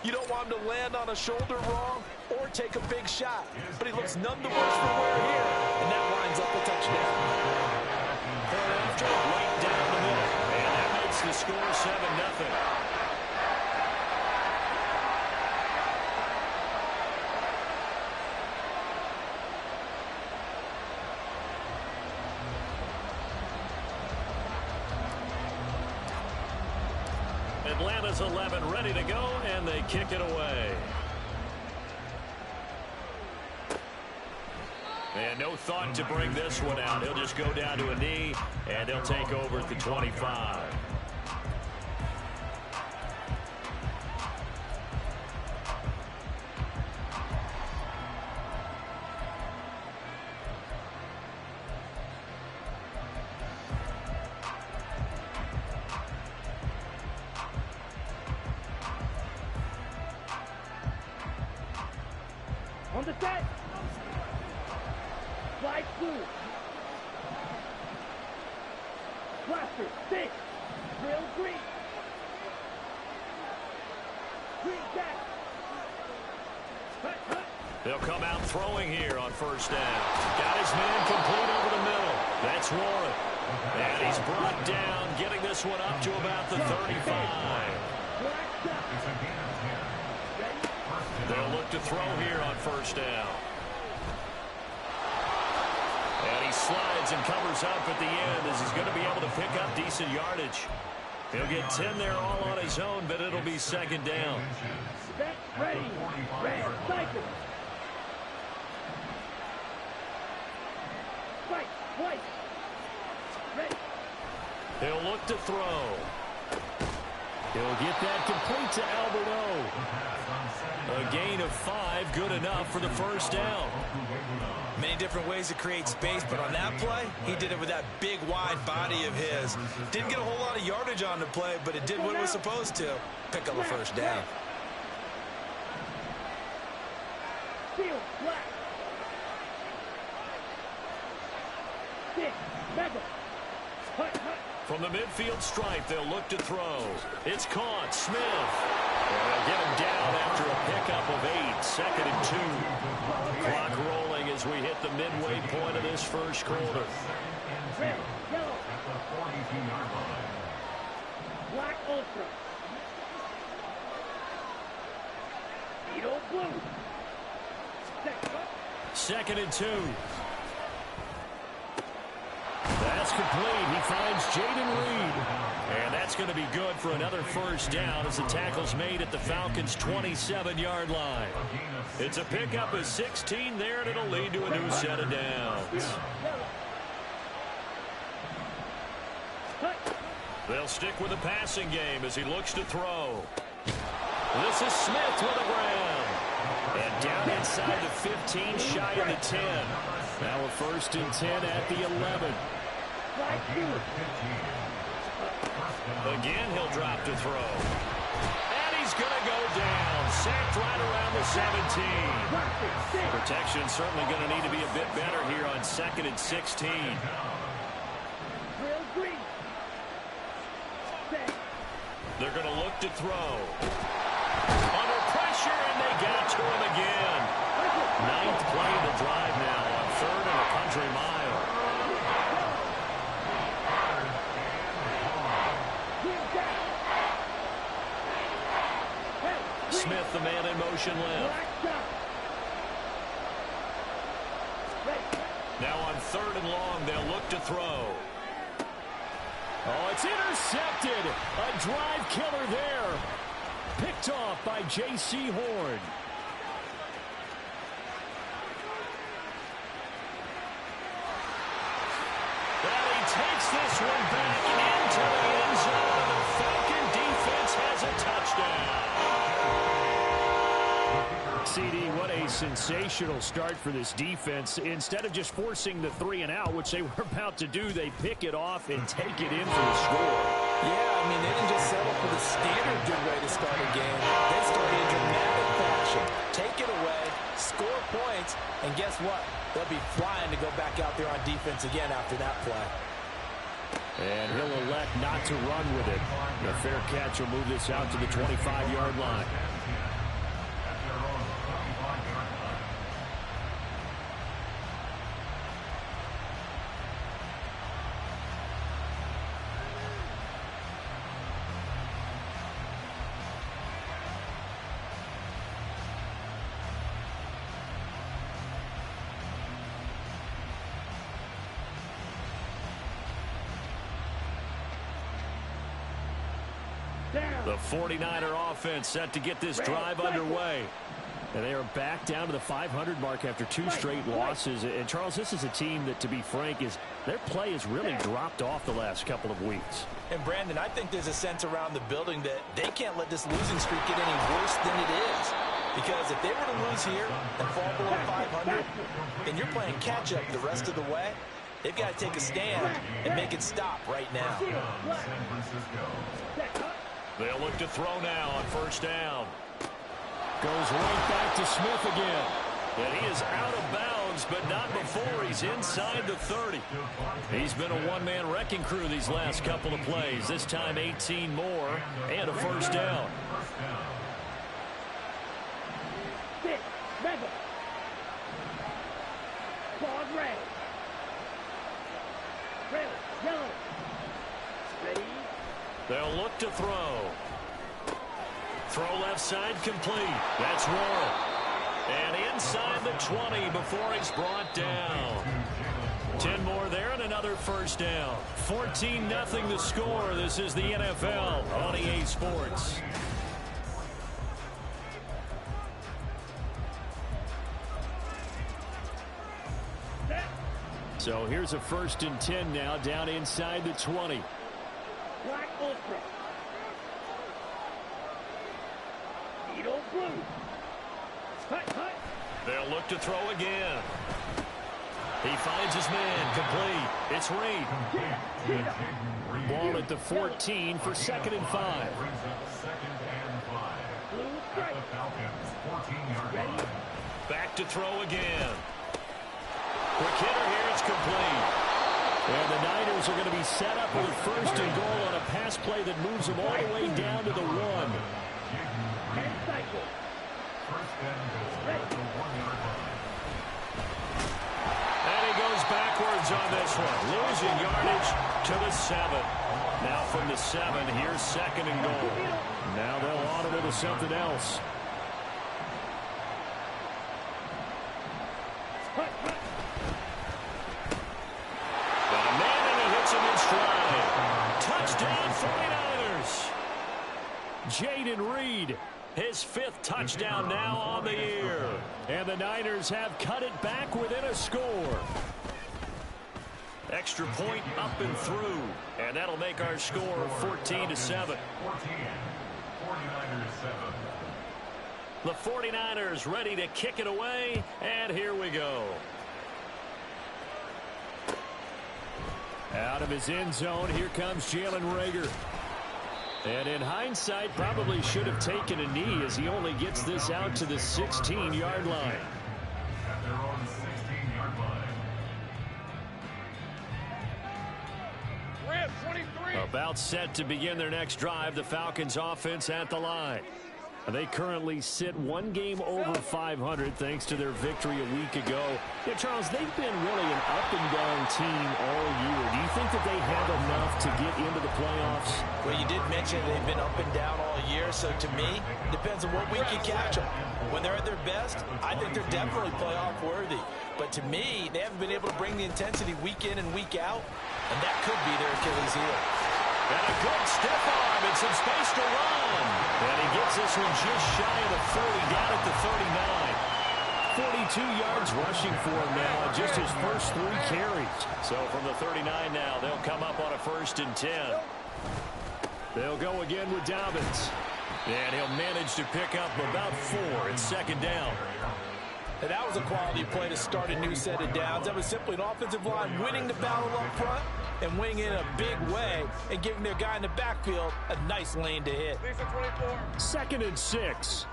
You don't want him to land on a shoulder wrong or take a big shot. But he looks none the worse for wear here, and that winds up a touchdown. And after, right down the middle. And that makes the score 7-0. Atlanta's 11 ready to go, and they kick it away. And no thought to bring this one out. He'll just go down to a knee, and they'll take over at the 25. On the set. Slide through. Blaster, 6. Drill green. Green back. Hut. They'll come out throwing here on first down. Got his man complete over the middle. That's Warren. And he's brought down, getting this one up to about the 35. They'll look to throw here on first down. And he slides and covers up at the end as he's going to be able to pick up decent yardage. He'll get 10 there all on his own, but it'll be second down. Set, ready, red, cycle. Fight, white. Ready. He'll look to throw. He'll get that complete to Alberto. A gain of 5, good enough for the first down. Many different ways to create space, but on that play, he did it with that big, wide body of his. Didn't get a whole lot of yardage on the play, but it did what it was supposed to. Pick up a first down. Field, black. 6, mega. Hut. From the midfield stripe, they'll look to throw. It's caught. Smith. And they'll get him down after a pickup of 8. Second and 2. Clock rolling as we hit the midway point of this first quarter. Red, yellow. Black ultra. Beetle blue. Second and 2. That's complete. He finds Jaden Reed. And that's going to be good for another first down as the tackle's made at the Falcons' 27-yard line. It's a pickup of 16 there, and it'll lead to a new set of downs. They'll stick with the passing game as he looks to throw. This is Smith with the ground. And down inside the 15, shy of the 10. Now a first and 10 at the 11. Again, he'll drop to throw. And he's going to go down. Sacked right around the 17. Protection certainly going to need to be a bit better here on second and 16. They're going to look to throw. Under pressure, and they got to him again. 9th play of the drive now on 3rd and a country mile. Smith, the man in motion left. Now on 3rd and long, they'll look to throw. Oh, it's intercepted. A drive killer there. Picked off by J.C. Horn. Well, he takes this one back into the end zone. The Falcon defense has a touchdown. CD, what a sensational start for this defense. Instead of just forcing the 3 and out, which they were about to do, they pick it off and take it in for the score. Yeah, I mean, they didn't just settle for the standard good way to start a game. They started in dramatic fashion. Take it away, score points, and guess what? They'll be flying to go back out there on defense again after that play. And he'll elect not to run with it. A fair catch will move this out to the 25-yard line. The 49er offense set to get this drive underway. And they are back down to the 500 mark after 2 straight losses. And, Charles, this is a team that, to be frank, their play has really dropped off the last couple of weeks. And, Brandon, I think there's a sense around the building that they can't let this losing streak get any worse than it is. Because if they were to lose here and fall below 500, then you're playing catch-up the rest of the way. They've got to take a stand and make it stop right now. They'll look to throw now on first down. Goes right back to Smith again. And he is out of bounds, but not before he's inside the 30. He's been a one-man wrecking crew these last couple of plays. This time 18 more and a first down. They'll look to throw. Throw left side complete. That's Warren. And inside the 20 before he's brought down. 10 more there and another first down. 14-0 the score. This is the NFL on EA Sports. So here's a 1st and 10 now down inside the 20. Black Ultra. Beetle Blue. Hut. They'll look to throw again. He finds his man. Complete. It's Reed. Ball at the 14 for 2nd and 5. Blue strike. Back to throw again. Quick hitter here. It's complete. And the Niners are going to be set up with a 1st and goal on a pass play that moves them all the way down to the 1. And he goes backwards on this one. Losing yardage to the 7. Now from the 7, here's 2nd and goal. Now they'll audible to something else. Touchdown 49ers. Jaden Reed, his 5th touchdown now on the year. And the Niners have cut it back within a score. Extra point up and through. And that'll make our score 14-7. The 49ers ready to kick it away. And here we go. Out of his end zone, here comes Jalen Reagor. And in hindsight, probably should have taken a knee as he only gets this out to the 16-yard line. At their own 16-yard line. Red 23. About set to begin their next drive, the Falcons offense at the line. They currently sit 1 game over 500 thanks to their victory a week ago. Yeah, Charles, they've been really an up-and-down team all year. Do you think that they have enough to get into the playoffs? Well, you did mention they've been up and down all year, so to me, it depends on what week you catch them. When they're at their best, I think they're definitely playoff worthy. But to me, they haven't been able to bring the intensity week in and week out, and that could be their Achilles heel. And a good stiff arm and some space to run. And he gets this one just shy of the 40, down at the 39. 42 yards rushing for him now on just his first 3 carries. So from the 39 now, they'll come up on a 1st and 10. They'll go again with Dobbins. And he'll manage to pick up about 4 at 2nd down. And that was a quality play to start a new set of downs. That was simply an offensive line winning the battle up front and winning in a big way and giving their guy in the backfield a nice lane to hit. 2nd and 6.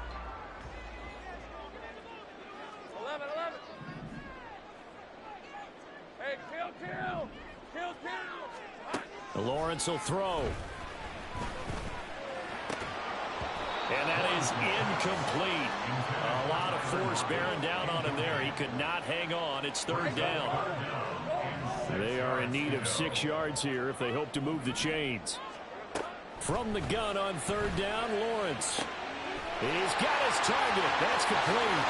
11. Hey, kill. Lawrence will throw. And that is incomplete. A lot of force bearing down on him there. He could not hang on. It's 3rd down. They are in need of 6 yards here if they hope to move the chains. From the gun on 3rd down, Lawrence. He's got his target. That's complete.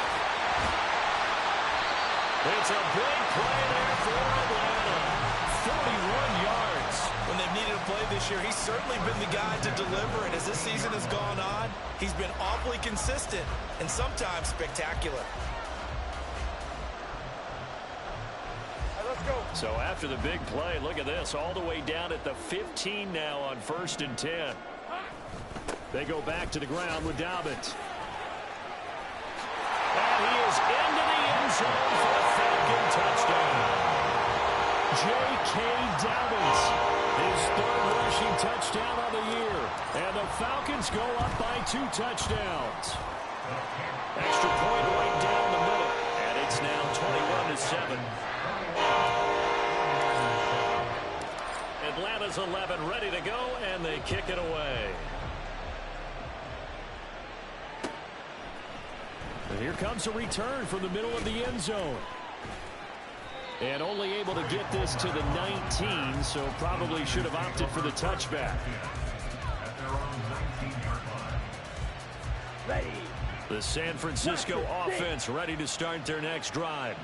It's a big play there for Atlanta. 41 yards. When they've needed a play this year, he's certainly been the guy to deliver. And as this season has gone on, he's been awfully consistent and sometimes spectacular. Let's go. So after the big play, look at this, all the way down at the 15 now on 1st and 10. They go back to the ground with Dobbins. And he is into the end zone for a Falcon touchdown. J.K. Dobbins, his 3rd rushing touchdown of the year. And the Falcons go up by 2 touchdowns. Extra point right down the middle. And it's now 21-7. Atlanta's 11 ready to go, and they kick it away. And here comes a return from the middle of the end zone. And only able to get this to the 19, so probably should have opted for the touchback. Ready. The San Francisco offense ready to start their next drive.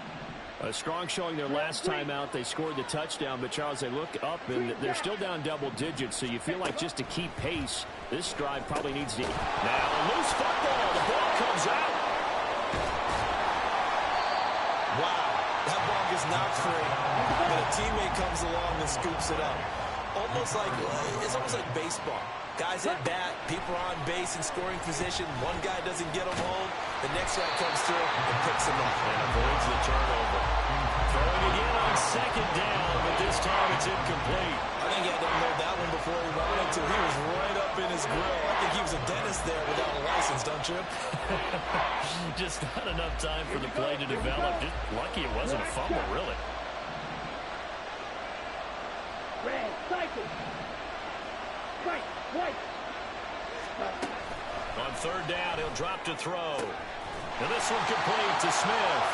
A strong showing their last time out. They scored the touchdown, but Charles, they look up and they're still down double digits, so you feel like just to keep pace, this drive probably needs to... Now a loose football. The ball comes out. Wow, that ball gets knocked free, but a teammate comes along and scoops it up. It's almost like baseball. Guys at bat, people are on base in scoring position. One guy doesn't get him home. The next guy comes through and picks him up. And avoids the turnover. Throwing again on 2nd down, but this time it's incomplete. I think he had to unload that one before he wanted to. He was right up in his grill. I think he was a dentist there without a license, don't you? Just not enough time for the play to develop. Just lucky it wasn't a fumble, really. Red, cycle. Right, white. On 3rd down, he'll drop to throw. And this one complete to Smith.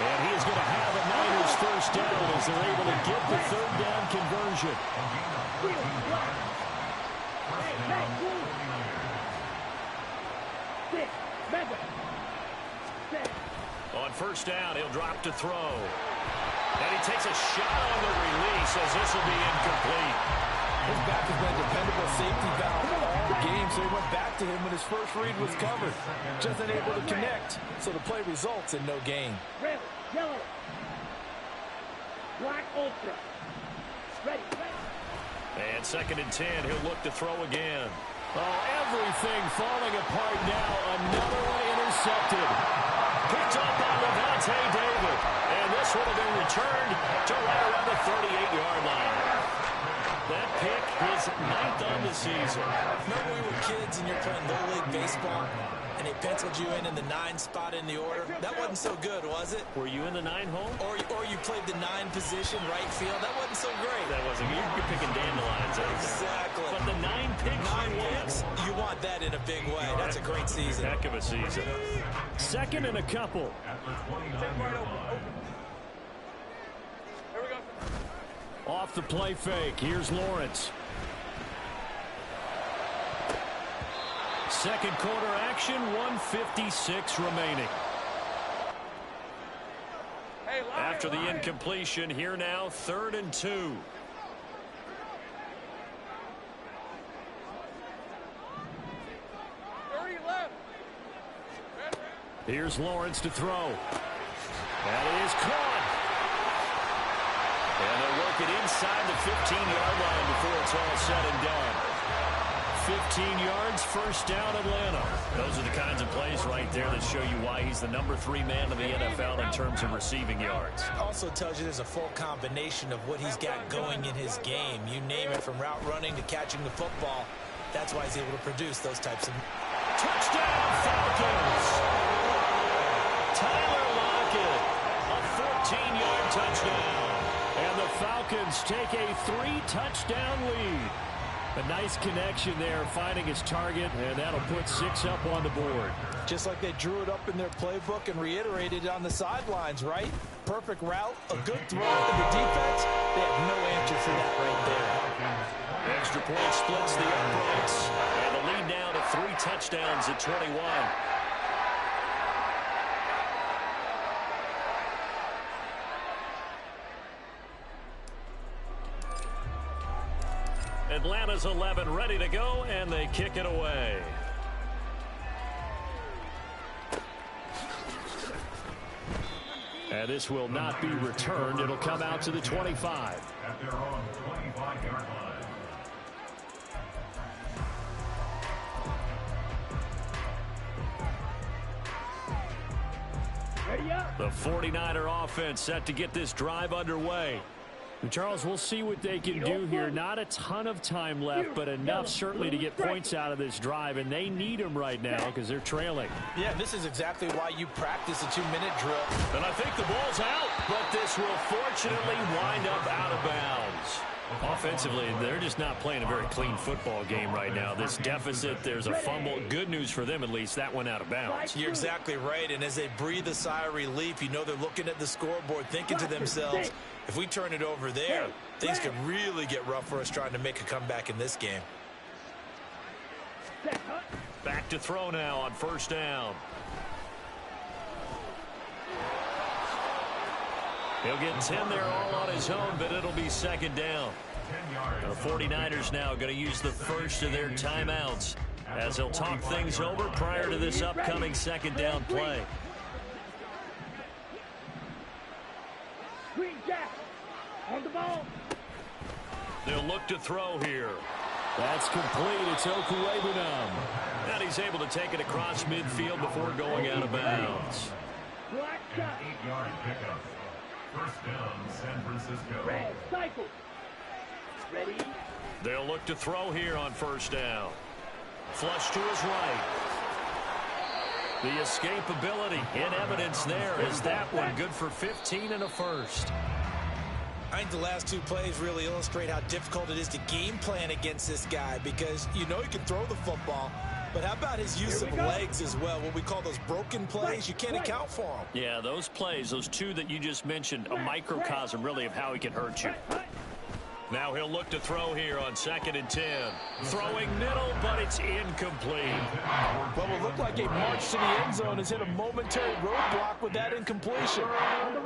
And he is going to have a Niners 1st down as they're able to get the 3rd down conversion. On 1st down, he'll drop to throw. And he takes a shot on the release as this will be incomplete. His back has been a dependable safety valve all game, so he went back to him when his first read was covered. Just unable to connect, so the play results in no gain. Red, yellow. Black, ultra. Ready, ready. And 2nd and 10, he'll look to throw again. Oh, everything falling apart now. Another one intercepted. Picked up by Levante David. And this would have been returned to right around the 38-yard line. That pick is 9th on the season. Remember we were kids and you're playing Little League Baseball, and they penciled you in the 9 spot in the order? That wasn't so good, was it? Were you in the 9 hole? Or you played the 9 position, right field? That wasn't so great. That wasn't. You're picking dandelions out there. Exactly. But the 9 picks 9 you picks, you want that in a big way. That's a great season. Heck of a season. 2nd and a couple. Take right open. Here we go. Off the play fake. Here's Lawrence. 2nd quarter action, 1:56 remaining. Hey, line, After the line. incompletion, here now, 3rd and 2. 30 left. Here's Lawrence to throw. That is caught. And they'll work it inside the 15-yard line before it's all said and done. 15 yards, 1st down, Atlanta. Those are the kinds of plays right there that show you why he's the number 3 man in the NFL in terms of receiving yards. Also tells you there's a full combination of what he's got going in his game. You name it, from route running to catching the football. That's why he's able to produce those types of... Touchdown, Falcons! Tyler Lockett, a 14-yard touchdown. And the Falcons take a 3-touchdown lead. A nice connection there, finding his target, and that'll put 6 up on the board. Just like they drew it up in their playbook and reiterated it on the sidelines, right? Perfect route, a good throw to the defense. They have no answer for that right there. Extra point splits the uprights, and the lead now to 3 touchdowns at 21. Atlanta's 11 ready to go, and they kick it away. And this will not be returned. It'll come out to the 25. At their own 25-yard line. Ready up. The 49er offense set to get this drive underway. And Charles, we'll see what they can do here. Not a ton of time left, but enough certainly to get points out of this drive, and they need them right now because they're trailing. Yeah, this is exactly why you practice a 2-minute drill. And I think the ball's out, but this will fortunately wind up out of bounds. Offensively, they're just not playing a very clean football game right now. This deficit, there's a fumble. Good news for them, at least. That went out of bounds. You're exactly right, and as they breathe a sigh of relief, you know they're looking at the scoreboard, thinking to themselves, if we turn it over there, things could really get rough for us trying to make a comeback in this game. Back to throw now on first down. He'll get 10 there all on his own, but it'll be second down. The 49ers now going to use the first of their timeouts as they'll talk things over prior to this upcoming second down play. Green Jack. On the ball. They'll look to throw here. That's complete. It's Okuwebunam. And he's able to take it across midfield before going out of bounds. Black An shot. 8-yard pickup. First down, San Francisco. Red cycle. Ready. They'll look to throw here on first down. Flush to his right. The escapability in evidence there is that one good for 15 and a first. I think the last two plays really illustrate how difficult it is to game plan against this guy because you know he can throw the football, but how about his use of legs as well? What we call those broken plays, you can't account for them. Yeah, those plays, those two that you just mentioned, a microcosm really of how he can hurt you. Now he'll look to throw here on 2nd and 10. Throwing middle, but it's incomplete. What will look like a march to the end zone has hit a momentary roadblock with that incompletion.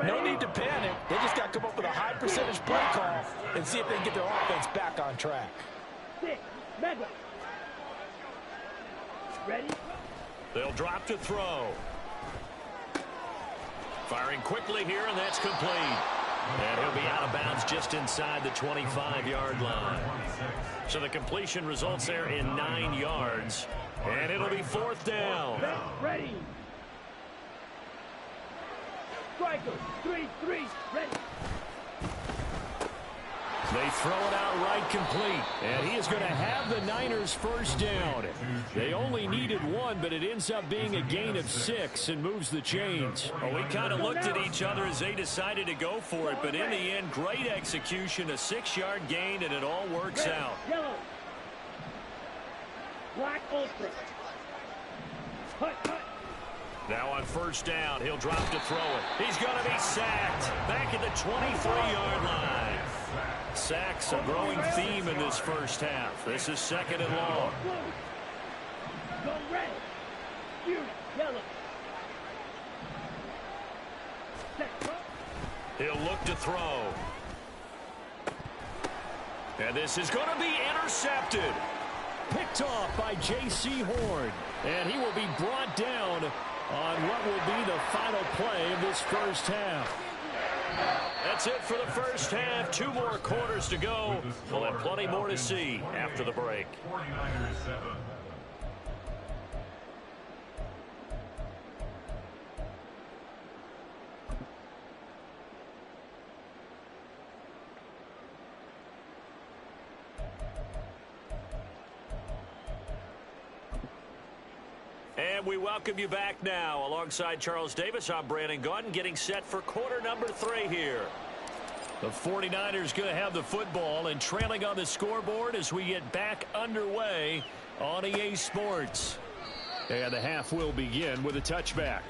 No need to panic. They just got to come up with a high percentage play call and see if they can get their offense back on track. 6. Mega. Ready. They'll drop to throw. Firing quickly here, and that's complete. And he'll be out of bounds just inside the 25-yard line. So the completion results there in 9 yards. And it'll be fourth down. Ready. Striker. 3-3. Ready. They throw it out right complete. And he is going to have the Niners first down. They only needed one, but it ends up being a gain of 6 and moves the chains. Well, we kind of looked at each other as they decided to go for it. But in the end, great execution, a 6-yard gain, and it all works out. Yellow. Black ultra. Hut, hut. Now on first down, he'll drop to throw it. He's going to be sacked back at the 23-yard line. Sacks, a growing theme in this first half. This is 2nd and long. Go red. Shoot. Yellow. Set. He'll look to throw. And this is going to be intercepted. Picked off by J.C. Horn. And he will be brought down on what will be the final play of this first half. That's it for the first half. 2 more quarters to go. We'll have plenty more to see after the break. 49ers 7. And we welcome you back now. Alongside Charles Davis, I'm Brandon Gaudin, getting set for quarter number 3 here. The 49ers going to have the football and trailing on the scoreboard as we get back underway on EA Sports. And the half will begin with a touchback.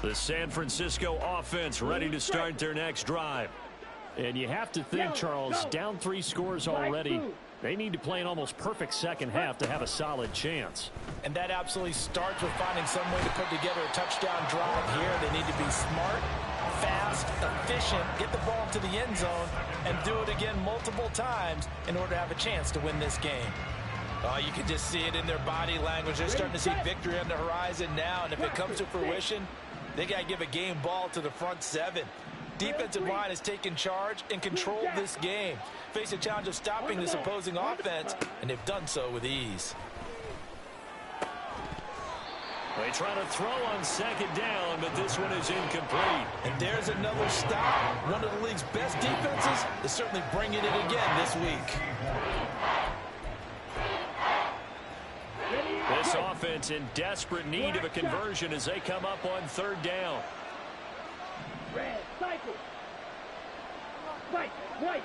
The San Francisco offense ready to start their next drive. And you have to think, Charles, down 3 scores already. They need to play an almost perfect second half to have a solid chance. And that absolutely starts with finding some way to put together a touchdown drive here. They need to be smart, fast, efficient, get the ball to the end zone, and do it again multiple times in order to have a chance to win this game. Oh, you can just see it in their body language. They're starting to see victory on the horizon now, and if it comes to fruition, they got to give a game ball to the front 7. Defensive line has taken charge and controlled this game. Face a challenge of stopping this opposing offense, and they've done so with ease. They try to throw on second down, but this one is incomplete. And there's another stop. One of the league's best defenses is certainly bringing it again this week. This offense in desperate need of a conversion as they come up on third down. Red, cycle. White, white.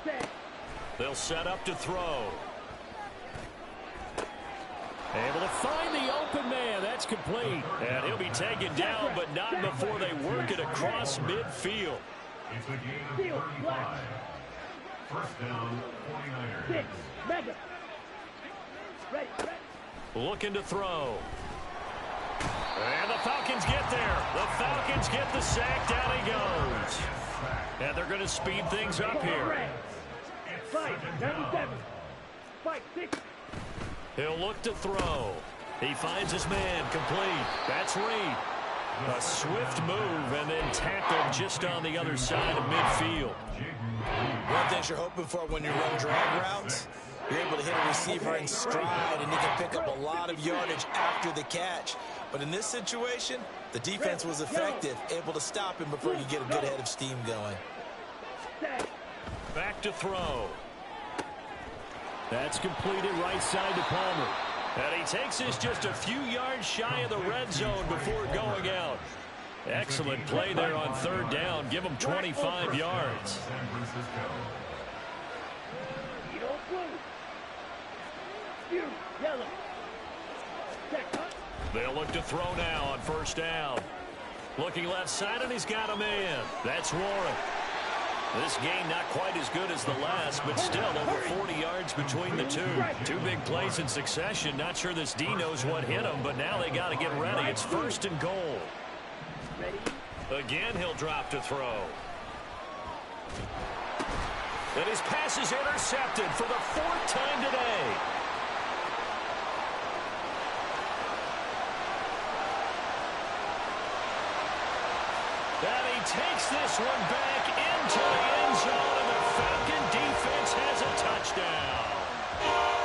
Set. They'll set up to throw. Able to find the open man. That's complete. And he'll be taken down, but not before they work it across midfield. It's a gain of 35. First down, 49ers. 6, mega. Ready, ready. Looking to throw. And the Falcons get there. The Falcons get the sack. Down he goes. And they're going to speed things up here. 5, 97. 5, 6. He'll look to throw. He finds his man complete. That's Reed. A swift move and then tackled just on the other side of midfield. One of the things you're hoping for when you run drag routes, you're able to hit a receiver in stride and you can pick up a lot of yardage after the catch. But in this situation, the defense was effective, able to stop him before you get a good head of steam going. Back to throw. That's completed right side to Palmer. And he takes this just a few yards shy of the red zone before going out. Excellent play there on third down. Give him 25 yards. They'll look to throw now on first down. Looking left side, and he's got a man. That's Warren. This game not quite as good as the last, but still over 40 yards between the two. 2 big plays in succession. Not sure this D knows what hit him, but now they got to get ready. It's first and goal. Again, he'll drop to throw. And his pass is intercepted for the 4th time today. And he takes this one back into the end zone, and the Falcon defense has a touchdown.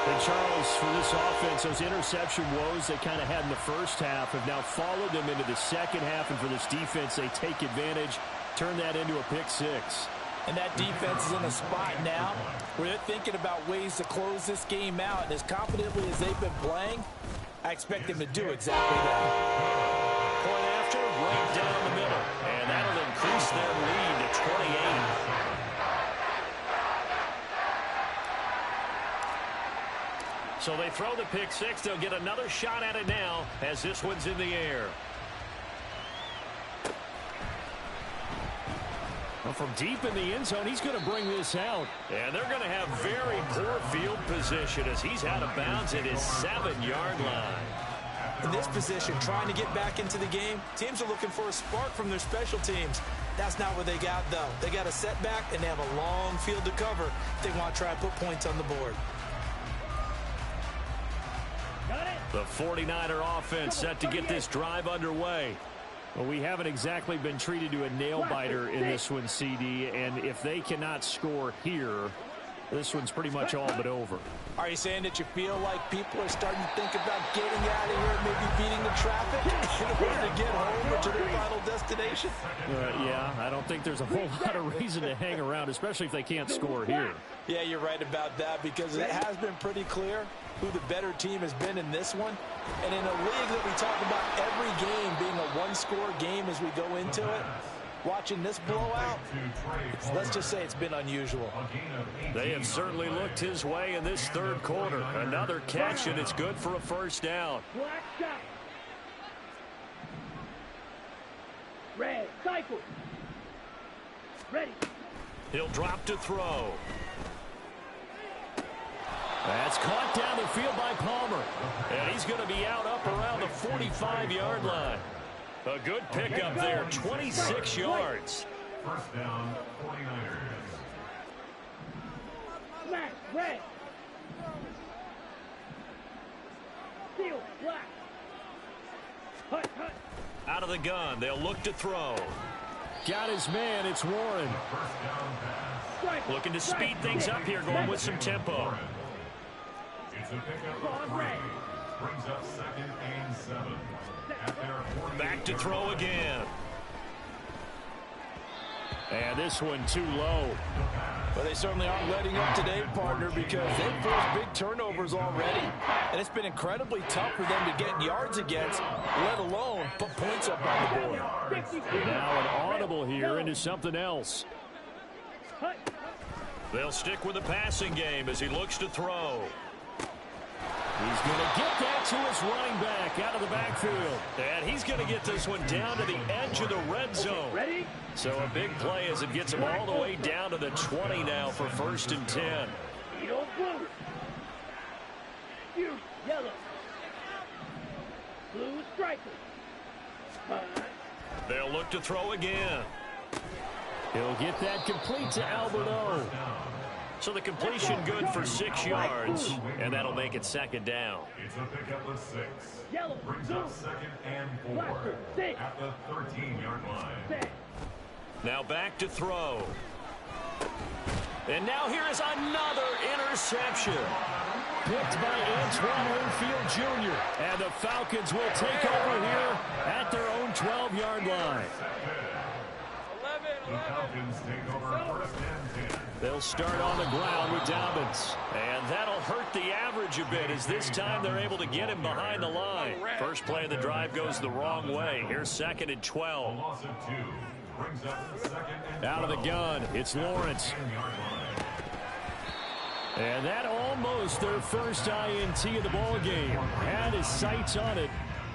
And Charles, for this offense, those interception woes they kind of had in the first half have now followed them into the second half, and for this defense, they take advantage, turn that into a pick 6. And that defense is in a spot now where they're thinking about ways to close this game out. And as confidently as they've been playing, I expect them to do exactly that. Point after, right down the middle. And that'll increase their lead to 28. So they throw the pick 6. They'll get another shot at it now as this one's in the air. Well, from deep in the end zone, he's going to bring this out. And they're going to have very poor field position as he's out of bounds at his 7-yard line. In this position, trying to get back into the game, teams are looking for a spark from their special teams. That's not what they got, though. They got a setback, and they have a long field to cover if they want to try and put points on the board. The 49er offense set to get this drive underway. Well, we haven't exactly been treated to a nail-biter in this one, CD, and if they cannot score here, this one's pretty much all but over. Are you saying that you feel like people are starting to think about getting out of here and maybe beating the traffic in order to get home or to their final destination? Yeah, I don't think there's a whole lot of reason to hang around, especially if they can't score here. Yeah, you're right about that because it has been pretty clear who the better team has been in this one. And in a league that we talk about every game being a one-score game as we go into it, watching this blowout, let's just say it's been unusual. They have certainly looked his way in this third quarter. Another catch, and it's good for a first down. Red, cycle. Ready. He'll drop to throw. That's caught down the field by Palmer. And he's going to be out up around the 45-yard line. A good pickup there, 26 yards. First down, 49ers. Smash, red. Seal, black. Hut, hut. Out of the gun, they'll look to throw. Got his man, it's Warren. First down pass. Strike, Looking to speed strike, things stick, up here, going with some tempo. It's a pickup of 3. Brings up 2nd and 7. At their 48. Back to throw again. And this one too low. But they certainly aren't letting up today, partner, because they've forced big turnovers already. And it's been incredibly tough for them to get yards against, let alone put points up on the board. Now an audible here into something else. Hut. They'll stick with the passing game as he looks to throw. He's going to get that to his running back out of the backfield. And he's going to get this one down to the edge of the red zone. Ready? So a big play as it gets him all the way down to the 20 now for 1st and 10. Edo blue. Huge yellow. Blue striker. Hut. They'll look to throw again. He'll get that complete to Alberto. So the completion good for 6 yards, and that'll make it 2nd down. It's a pickup of 6. Yellow. Brings up 2nd and 4. Blacker, 6. At the 13-yard line. Set. Now back to throw. And now here is another interception. Picked by Antoine Winfield Jr. And the Falcons will take over here at their own 12-yard line. The Falcons take over 1st and 10. They'll start on the ground with Dobbins. And that'll hurt the average a bit as this time they're able to get him behind the line. First play of the drive goes the wrong way. Here's 2nd and 12. A loss of 2. Brings up 2nd and 12. Out of the gun, it's Lawrence. 10-yard line. And that almost their first INT of the ball game. Had his sights on it,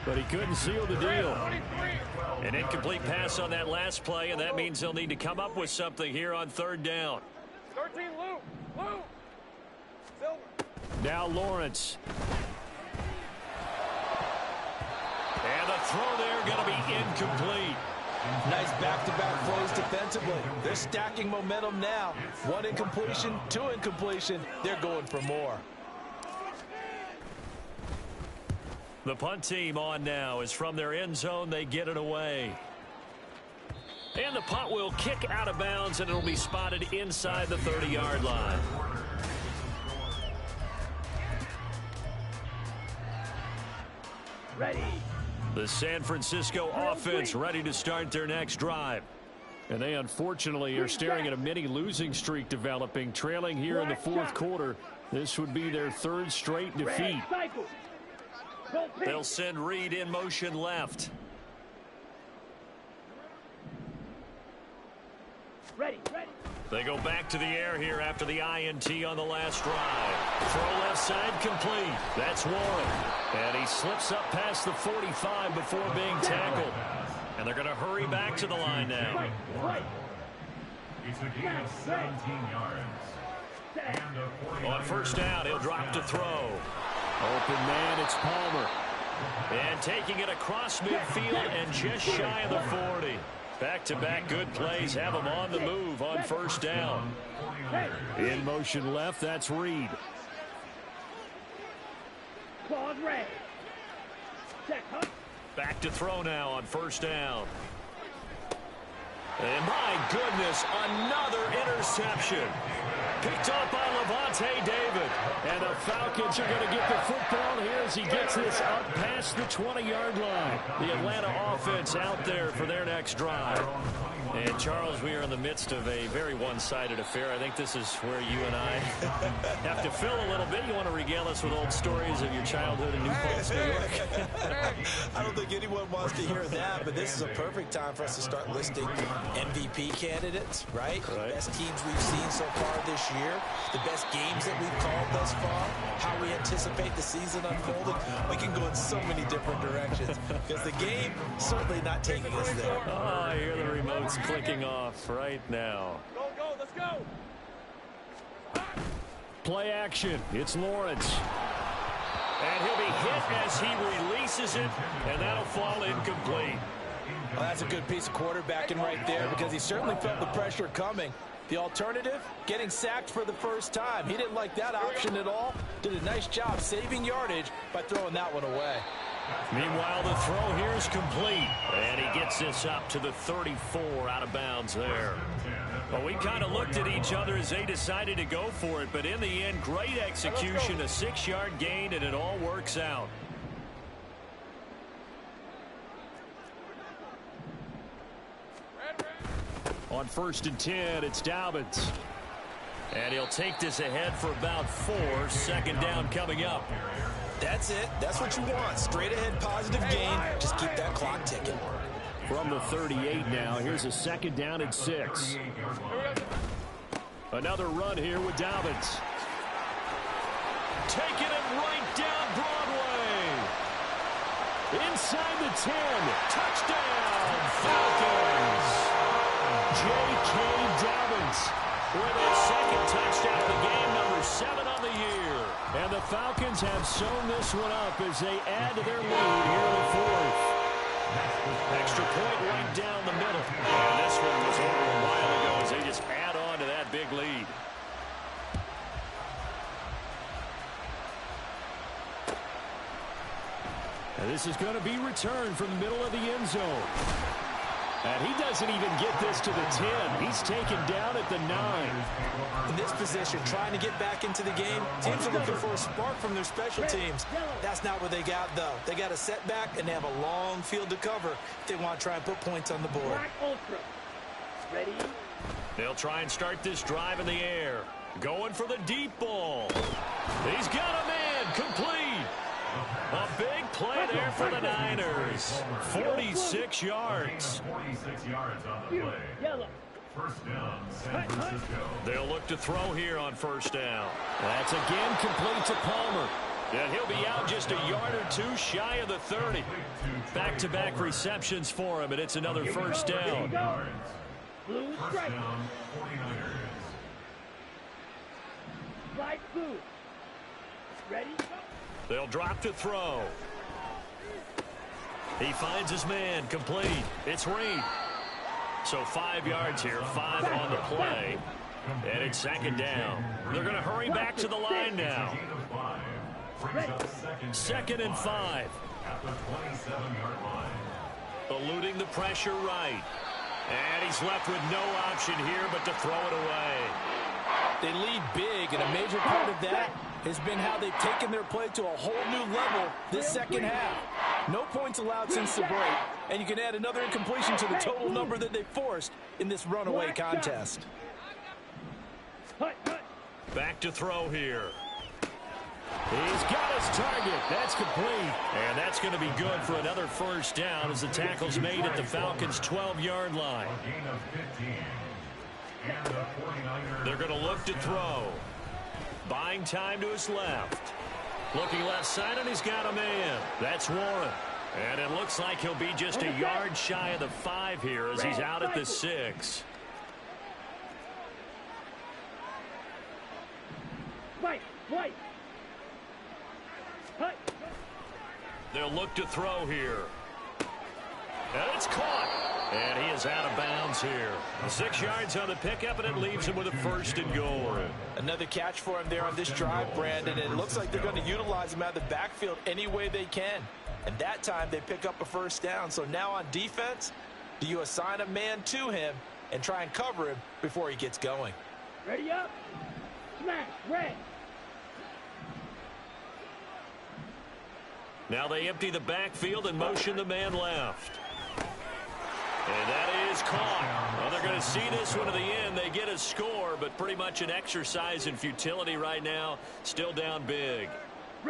but he couldn't seal the deal. An incomplete pass on that last play, and that means they'll need to come up with something here on 3rd down. 13 Lou. Lou. Silver. Now Lawrence. And the throw there going to be incomplete. Nice back-to-back plays defensively. They're stacking momentum now. 1 incompletion, 2 incompletion. They're going for more. The punt team on now is from their end zone. They get it away. And the punt will kick out of bounds, and it'll be spotted inside the 30-yard line. Ready. The San Francisco offense ready to start their next drive. And they unfortunately are staring at a mini losing streak developing, trailing here in the 4th quarter. This would be their 3rd straight defeat. Red cycle. Go pick. They'll send Reed in motion left. Ready. Ready. They go back to the air here after the INT on the last drive. Throw left side complete. That's Warren. And he slips up past the 45 before being tackled. And they're going to hurry back to the line now. Right. Right. It's a gain of 17 yards. Set. And a 49ers On 1st down, he'll drop to throw. Open man, it's Palmer. And taking it across midfield and just shy of the 40. Back-to-back good plays have him on the move on 1st down. In motion left, that's Reed. Claws red. Check. Hut. Back to throw now on 1st down. And my goodness, another interception. Picked up by Levante David. And the Falcons are going to get the football here as he gets this up past the 20-yard line. The Atlanta offense out there for their next drive. And, Charles, we are in the midst of a very one-sided affair. I think this is where you and I have to fill a little bit. You want to regale us with old stories of your childhood in New Paltz, New York? I don't think anyone wants to hear that, but this is a perfect time for us to start listing MVP candidates, right? The best teams we've seen so far this year, the best best games that we've called thus far, how we anticipate the season unfolding, we can go in so many different directions because the game certainly not taking us there. Oh, I hear the remote's clicking off right now. Go, let's go. Play action. It's Lawrence. And he'll be hit as he releases it, and that'll fall incomplete. Well, that's a good piece of quarterbacking right there because he certainly felt the pressure coming. The alternative, getting sacked for the first time. He didn't like that option at all. Did a nice job saving yardage by throwing that one away. Meanwhile, the throw here is complete. And he gets this up to the 34 out of bounds there. Well, we kind of looked at each other as they decided to go for it. But in the end, great execution, a 6-yard gain, and it all works out. On 1st and 10, it's Dobbins. And he'll take this ahead for about 4. 2nd down coming up. That's it. That's what you want. Straight ahead positive gain. Just keep that clock ticking. From the 38 now, here's a 2nd down and 6. Another run here with Dobbins. Taking it right down Broadway. Inside the 10. Touchdown, Falcons. J.K. Dobbins with his 2nd touchdown of the game, number 7 on the year. And the Falcons have sewn this one up as they add to their lead here in the 4th. Extra point right down the middle. And this one was over a while ago as they just add on to that big lead. And this is going to be returned from the middle of the end zone. And he doesn't even get this to the 10. He's taken down at the 9. In this position, trying to get back into the game, teams are looking for a spark from their special teams. That's not what they got, though. They got a setback, and they have a long field to cover if they want to try and put points on the board. Black Ultra. Ready? They'll try and start this drive in the air. Going for the deep ball. He's got a man complete. A big play there for the Niners. 46 yards. 46 yards on the play. Yellow. 1st down, San Francisco. They'll look to throw here on 1st down. That's again complete to Palmer. And he'll be out just a yard or 2 shy of the 30. Back-to-back receptions for him, and it's another 1st down. Blue 1st strike. down, 49ers. Light blue. Ready? They'll drop to throw. He finds his man complete. It's Reed. So 5 yards here, 5 on the play. And it's 2nd down. They're going to hurry back to the line now. 2nd and 5. At the 27-yard line. Eluding the pressure right. And he's left with no option here but to throw it away. They lead big, and a major part of that has been how they've taken their play to a whole new level this 2nd half. No points allowed since the break, and you can add another incompletion to the total number that they forced in this runaway contest. Back to throw here. He's got his target. That's complete. And that's going to be good for another 1st down as the tackle's made at the Falcons' 12-yard line. A gain of 15. And the 49ers. They're going to look to throw. Buying time to his left. Looking left side, and he's got a man. That's Warren. And it looks like he'll be just a yard shy of the 5 here as he's out at the 6. White. They'll look to throw here. And it's caught. And he is out of bounds here. 6 yards on the pickup, and it leaves him with a 1st and goal. Another catch for him there on this drive, Brandon. And it looks like they're going to utilize him out of the backfield any way they can. And that time they pick up a 1st down. So now on defense, do you assign a man to him and try and cover him before he gets going? Ready up. Smash. Red. Now they empty the backfield and motion the man left. And that is caught. Well, they're going to see this one to the end. They get a score, but pretty much an exercise in futility right now. Still down big.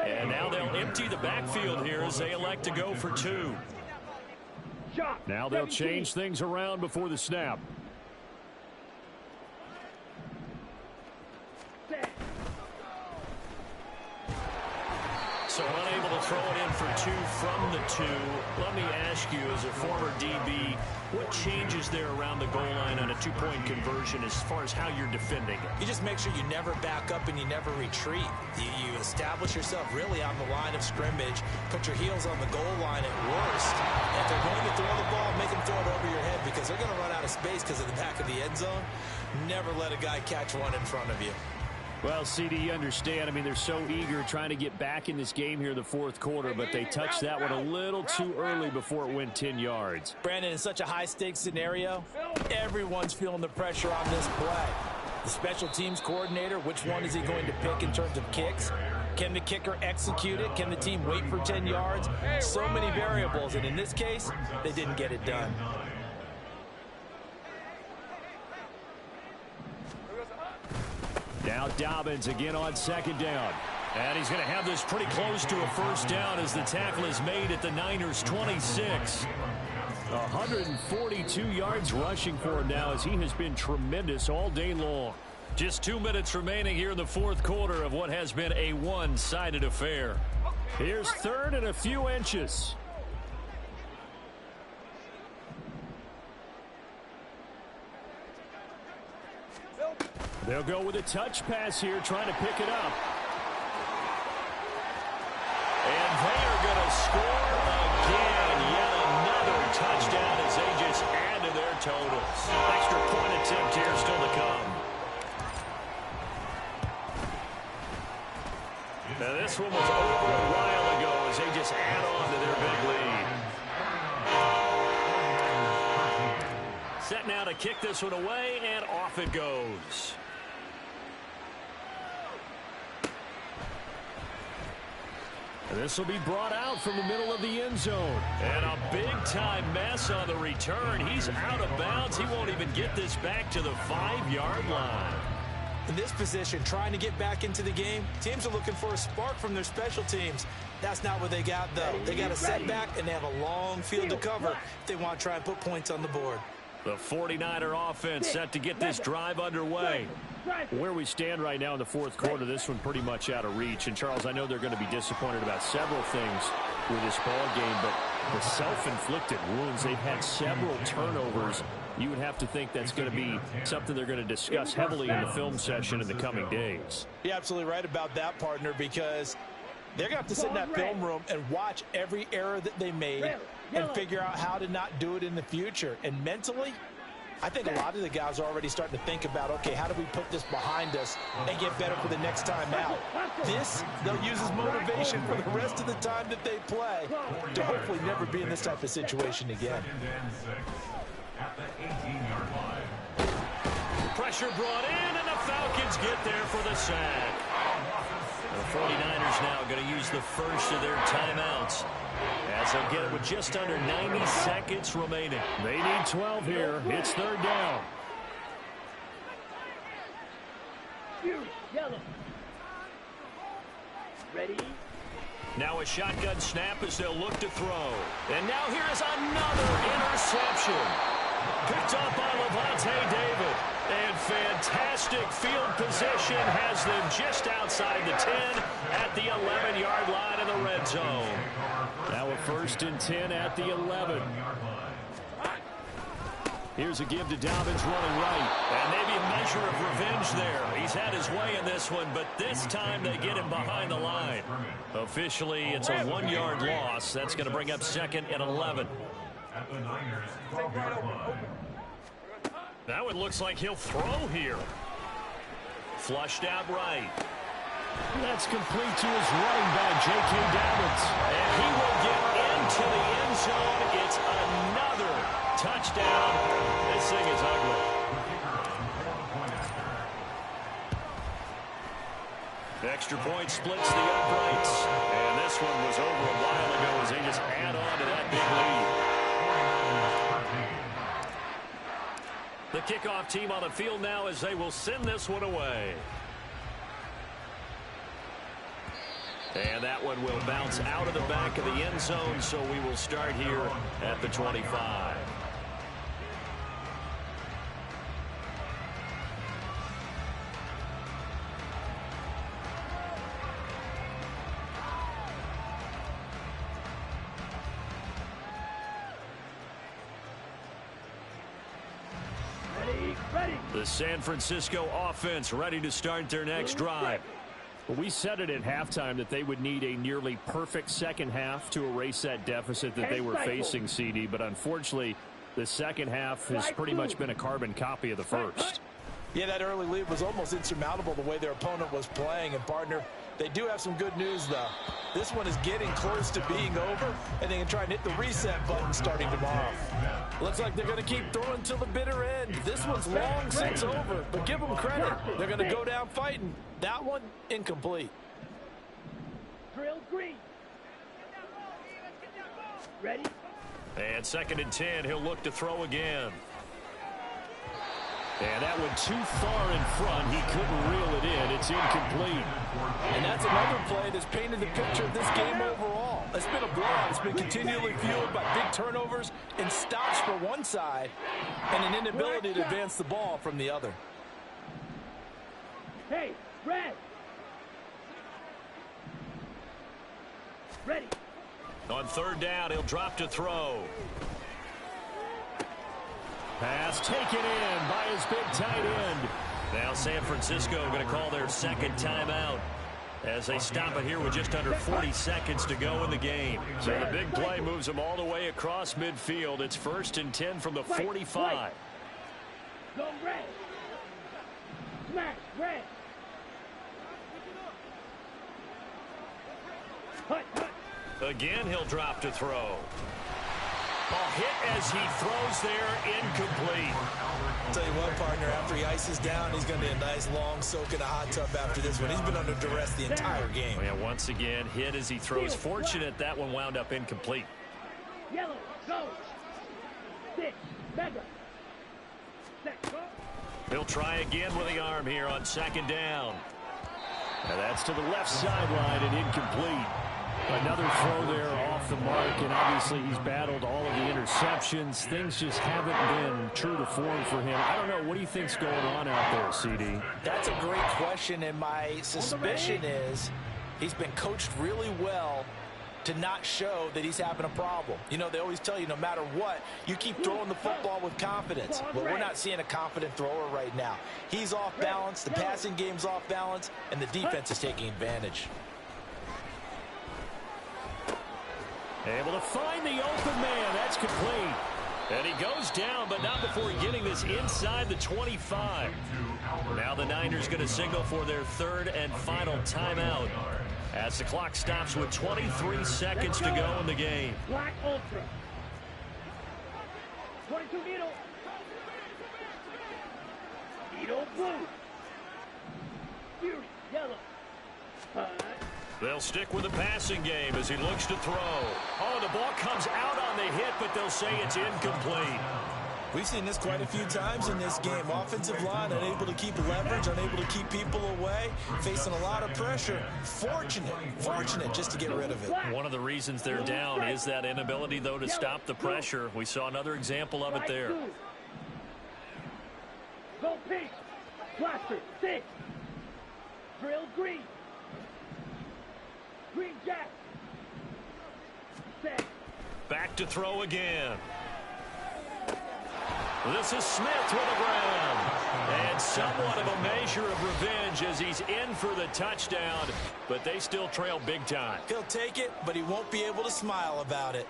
And now they'll empty the backfield here as they elect to go for 2. Now they'll change things around before the snap. So unable to throw it in for 2 from the 2. Let me ask you, as a former DB, what changes there around the goal line on a 2-point conversion as far as how you're defending it? You just make sure you never back up and you never retreat. You establish yourself really on the line of scrimmage, put your heels on the goal line at worst. If they're going to throw the ball, make them throw it over your head because they're going to run out of space because of the back of the end zone. Never let a guy catch one in front of you. Well, CD, you understand. I mean, they're so eager trying to get back in this game here in the fourth quarter, but they touched that one a little too early before it went 10 yards. Brandon, in such a high-stakes scenario, everyone's feeling the pressure on this play. The special teams coordinator, which one is he going to pick in terms of kicks? Can the kicker execute it? Can the team wait for 10 yards? So many variables, and in this case, they didn't get it done. Now Dobbins again on second down. And he's going to have this pretty close to a first down as the tackle is made at the Niners' 26. 142 yards rushing for him now as he has been tremendous all day long. Just 2 minutes remaining here in the fourth quarter of what has been a one-sided affair. Here's third and a few inches. They'll go with a touch pass here, trying to pick it up. And they are going to score again. Yet another touchdown as they just add to their totals. Extra point attempt here still to come. Now this one was over a while ago as they just add on to their big lead. Set now to kick this one away, and off it goes. And this will be brought out from the middle of the end zone. And a big-time mess on the return. He's out of bounds. He won't even get this back to the 5-yard line. In this position, trying to get back into the game, teams are looking for a spark from their special teams. That's not what they got, though. They got a setback, and they have a long field to cover if they want to try and put points on the board. The 49er offense set to get this drive underway. Where we stand right now in the fourth quarter, this one pretty much out of reach. And, Charles, I know they're going to be disappointed about several things with this ball game, but the self-inflicted wounds, they've had several turnovers. You would have to think that's going to be something they're going to discuss heavily in the film session in the coming days. You're absolutely right about that, partner, because they're going to have to sit in that film room and watch every error that they made and figure out how to not do it in the future. And mentally, I think a lot of the guys are already starting to think about, okay, how do we put this behind us and get better for the next time out? This, they'll use as motivation for the rest of the time that they play to hopefully never be in this type of situation again. At the 18-yard line. Pressure brought in, and the Falcons get there for the sack. The 49ers now going to use the first of their timeouts as they'll get it with just under 90 seconds remaining. They need 12 here. It's third down. Yellow. Ready? Now a shotgun snap as they'll look to throw. And now here is another interception. Picked up by Levante David. And fantastic field position has them just outside the 10 at the 11-yard line in the red zone. Now a 1st and 10 at the 11. Here's a give to Dobbins running right. And maybe a measure of revenge there. He's had his way in this one, but this time they get him behind the line. Officially, it's a 1-yard loss. That's going to bring up 2nd and 11. At the Niners' 12-yard line. That one looks like he'll throw here. Flushed out right. That's complete to his running back, J.K. Dobbins. And he will get into the end zone. It's another touchdown. This thing is ugly. Extra point splits the uprights. And this one was over a while ago as they just add on to that big lead. The kickoff team on the field now as they will send this one away. And that one will bounce out of the back of the end zone, so we will start here at the 25. The San Francisco offense ready to start their next drive. Well, we said it at halftime that they would need a nearly perfect second half to erase that deficit that they were facing, CD. But unfortunately, the second half has pretty much been a carbon copy of the first. Yeah, that early lead was almost insurmountable the way their opponent was playing. And, partner, they do have some good news, though. This one is getting close to being over, and they can try and hit the reset button starting tomorrow. Looks like they're going to keep throwing till the bitter end. This one's long since over, but give them credit. They're going to go down fighting. That one, incomplete. Drill green. Ready? And 2nd and 10, he'll look to throw again. And that one too far in front. He couldn't reel it in. It's incomplete. And that's another play that's painted the picture of this game overall. It's been a blowout. It's been continually fueled by big turnovers and stops for one side and an inability to advance the ball from the other. Hey, red. Ready. On 3rd down, he'll drop to throw. Pass taken in by his big tight end. Now San Francisco going to call their 2nd timeout as they stop it here with just under 40 seconds to go in the game. So the big play moves them all the way across midfield. It's 1st and 10 from the 45. Go red. Smash red. Hut, hut. Again, he'll drop to throw. Ball hit as he throws there, incomplete. Tell you what, partner, after he ices down, he's going to be a nice long soak in a hot tub after this one. He's been under duress the entire game. Yeah, once again, hit as he throws. Fortunate that one wound up incomplete. Yellow, go. 6, mega. Set, go. He'll try again with the arm here on 2nd down. Now that's to the left sideline and incomplete. Another throw there off the mark, and obviously he's battled all of the interceptions. Things just haven't been true to form for him. I don't know. What do you think's going on out there, CD? That's a great question, and my suspicion is he's been coached really well to not show that he's having a problem. You know, they always tell you no matter what, you keep throwing the football with confidence. Well, we're not seeing a confident thrower right now. He's off balance, the passing game's off balance, and the defense is taking advantage. Able to find the open man. That's complete. And he goes down, but not before getting this inside the 25. Now the Niners going to signal for their 3rd and final timeout as the clock stops with 23 seconds to go in the game. Black Ultra. 22 needle. Needle blue. Fury yellow. They'll stick with the passing game as he looks to throw. Oh, the ball comes out on the hit, but they'll say it's incomplete. We've seen this quite a few times in this game. Offensive line unable to keep leverage, unable to keep people away, facing a lot of pressure. Fortunate just to get rid of it. One of the reasons they're down is that inability, though, to stop the pressure. We saw another example of it there. Go pink. Blaster 6. Drill green. Green jack. Set. Back to throw again. This is Smith with the ground. And somewhat of a measure of revenge as he's in for the touchdown, but they still trail big time. He'll take it, but he won't be able to smile about it.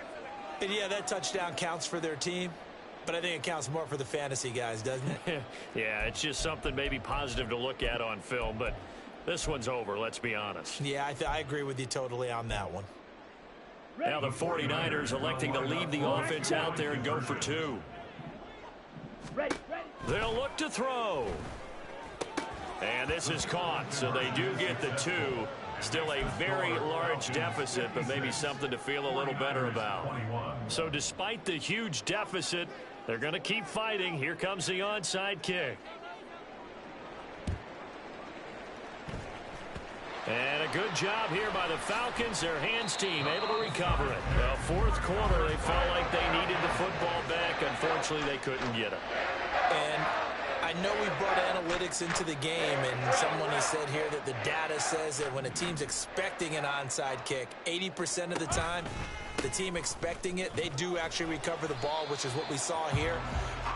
And yeah, that touchdown counts for their team, but I think it counts more for the fantasy guys, doesn't it? Yeah, it's just something maybe positive to look at on film, but this one's over, let's be honest. Yeah, I agree with you totally on that one. Now the 49ers electing to leave the offense out there and go for 2. Ready, ready. They'll look to throw. And this is caught, so they do get the 2. Still a very large deficit, but maybe something to feel a little better about. So despite the huge deficit, they're going to keep fighting. Here comes the onside kick. And a good job here by the Falcons, their hands team, able to recover it. Well, 4th quarter, they felt like they needed the football back. Unfortunately, they couldn't get it. And I know we brought analytics into the game, and someone has said here that the data says that when a team's expecting an onside kick, 80% of the time, the team expecting it, they do actually recover the ball, which is what we saw here.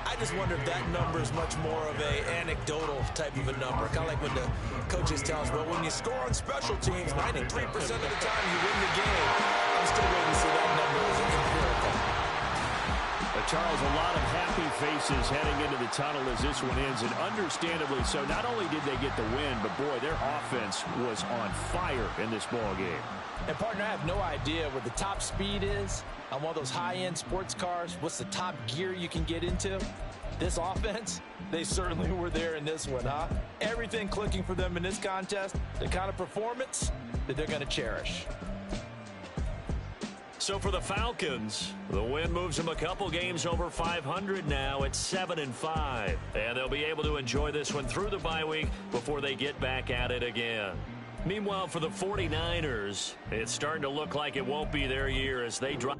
I just wonder if that number is much more of a anecdotal type of a number. Kind of like when the coaches tell us, well, when you score on special teams, 93% of the time you win the game. I'm still waiting to see that number as an empirical. Charles, a lot of happy faces heading into the tunnel as this one ends, and understandably so. Not only did they get the win, but boy, their offense was on fire in this ball game. And partner, I have no idea what the top speed is on one of those high-end sports cars. What's the top gear you can get into? This offense, they certainly were there in this one, huh? Everything clicking for them in this contest, the kind of performance that they're going to cherish. So for the Falcons, the win moves them a couple games over 500 now at 7-5. And they'll be able to enjoy this one through the bye week before they get back at it again. Meanwhile, for the 49ers, it's starting to look like it won't be their year as they drop.